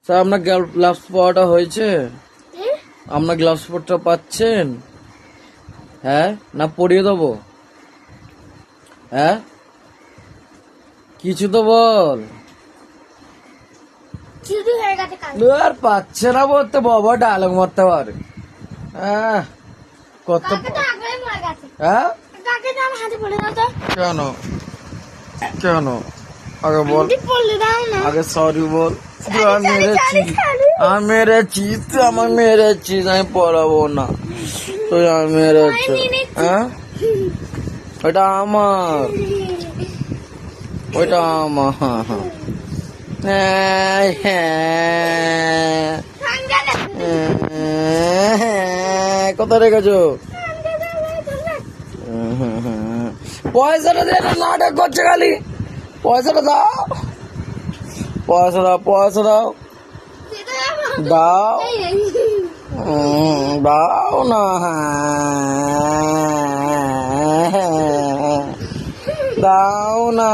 Sir আপনার gloves পাওয়াটা হয়েছে? আপনার গ্লাভস পরটা পাচ্ছেন? হ্যাঁ না পরিয়ে দেবো? হ্যাঁ কিছু তো বল। আর পাচ্ছে না বলতে বাবা ডায়লগ মারতে পারে। কত হ্যাঁ কেন কেন আগে বল, আগে সরি বল। আমি মেরেছিস তুই আমার মেরেছিস, আমি পড়াবো না তুই আমি মেরেছি। হ্যাঁ ওইটা আমার, ওইটা আমার। কোথায় রেখেছো? পয়সাটা দিয়ে নাটক করছে খালি। পয়সাটা দাও, পয়সা দাও, পয়সা দাও, দাও দাও না, দাও না।